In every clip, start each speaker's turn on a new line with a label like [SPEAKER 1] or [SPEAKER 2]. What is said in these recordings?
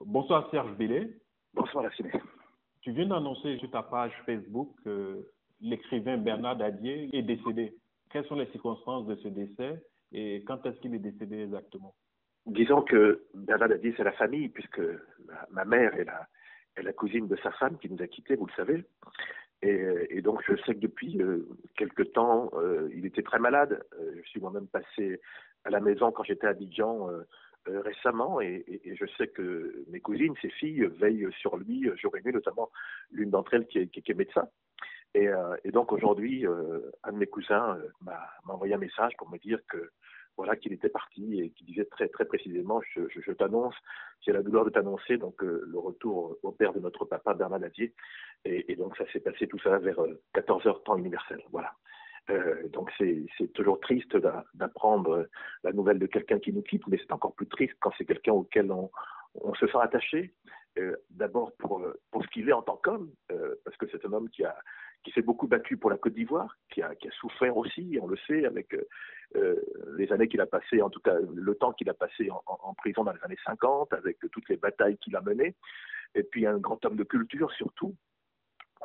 [SPEAKER 1] Bonsoir Serge Bellet.
[SPEAKER 2] Bonsoir Lassine.
[SPEAKER 1] Tu viens d'annoncer sur ta page Facebook que l'écrivain Bernard Dadier est décédé. Quelles sont les circonstances de ce décès et quand est-ce qu'il est décédé exactement?
[SPEAKER 2] Disons que Bernard Dadier, c'est la famille, puisque ma mère est la cousine de sa femme qui nous a quittés, vous le savez. Et donc je sais que depuis quelque temps, il était très malade. Je suis moi-même passé à la maison quand j'étais à Abidjan récemment et je sais que mes cousines, ses filles, veillent sur lui jour et nuit, notamment l'une d'entre elles qui est médecin. Et donc aujourd'hui, un de mes cousins m'a envoyé un message pour me dire que voilà qu'il était parti et qui disait très très précisément je t'annonce, j'ai la douleur de t'annoncer donc le retour au père de notre papa Bernard Dadier et donc ça s'est passé tout ça vers 14 heures temps universel. Voilà. Donc c'est toujours triste d'apprendre la nouvelle de quelqu'un qui nous quitte, mais c'est encore plus triste quand c'est quelqu'un auquel on se sent attaché. D'abord pour ce qu'il est en tant qu'homme, parce que c'est un homme qui s'est beaucoup battu pour la Côte d'Ivoire, qui a souffert aussi, on le sait, avec les années qu'il a passées, en tout cas le temps qu'il a passé en prison dans les années 50, avec toutes les batailles qu'il a menées, et puis un grand homme de culture surtout,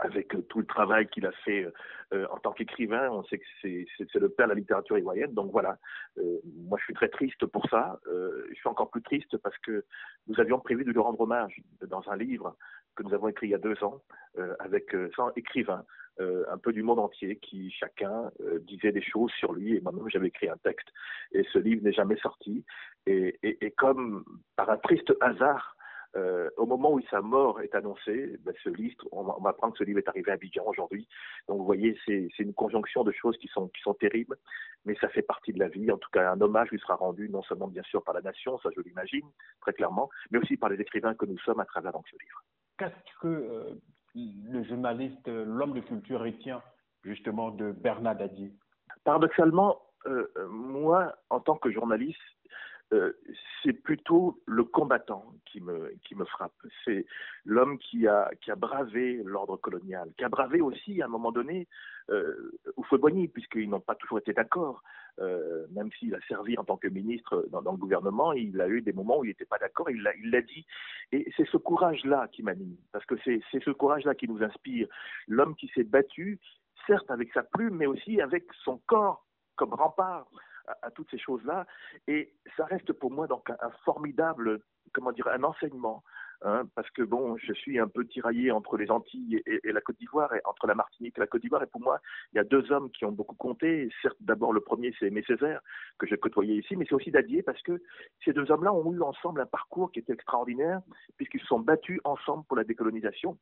[SPEAKER 2] avec tout le travail qu'il a fait en tant qu'écrivain. On sait que c'est le père de la littérature ivoirienne. Donc voilà, moi je suis très triste pour ça. Je suis encore plus triste parce que nous avions prévu de lui rendre hommage dans un livre que nous avons écrit il y a 2 ans avec 100 écrivains un peu du monde entier qui chacun disait des choses sur lui et moi-même j'avais écrit un texte et ce livre n'est jamais sorti et comme par un triste hasard au moment où sa mort est annoncée, ce livre, on m'apprend que ce livre est arrivé à Abidjan aujourd'hui. Donc vous voyez, c'est une conjonction de choses qui sont terribles, mais ça fait partie de la vie. En tout cas, un hommage lui sera rendu non seulement bien sûr par la nation, ça je l'imagine très clairement, mais aussi par les écrivains que nous sommes à travers donc, ce livre.
[SPEAKER 1] Qu'est-ce que le journaliste, l'homme de culture retient justement de Bernard Dadier?
[SPEAKER 2] Paradoxalement, moi, en tant que journaliste, c'est plutôt le combattant qui me frappe. C'est l'homme qui a bravé l'ordre colonial, qui a bravé aussi à un moment donné Houphouët-Boigny, puisqu'ils n'ont pas toujours été d'accord. Même s'il a servi en tant que ministre dans le gouvernement, il a eu des moments où il n'était pas d'accord, il l'a dit. Et c'est ce courage-là qui m'anime, parce que c'est ce courage-là qui nous inspire. L'homme qui s'est battu, certes avec sa plume, mais aussi avec son corps comme rempart à toutes ces choses-là. Et ça reste pour moi donc un formidable, comment dire, un enseignement. Parce que bon, je suis un peu tiraillé entre les Antilles et la Côte d'Ivoire, et entre la Martinique et la Côte d'Ivoire. Et pour moi, il y a 2 hommes qui ont beaucoup compté. Certes, d'abord le premier, c'est Aimé Césaire que j'ai côtoyé ici, mais c'est aussi Dadier parce que ces 2 hommes-là ont eu ensemble un parcours qui était extraordinaire puisqu'ils se sont battus ensemble pour la décolonisation.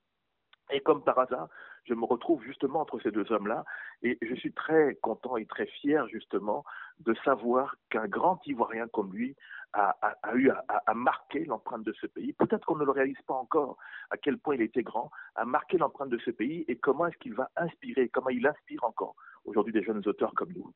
[SPEAKER 2] Et comme par hasard, je me retrouve justement entre ces 2 hommes-là et je suis très content et très fier justement de savoir qu'un grand Ivoirien comme lui a eu à marquer l'empreinte de ce pays. Peut-être qu'on ne le réalise pas encore à quel point il était grand, à marquer l'empreinte de ce pays et comment est-ce qu'il va inspirer, comment il inspire encore aujourd'hui des jeunes auteurs comme nous.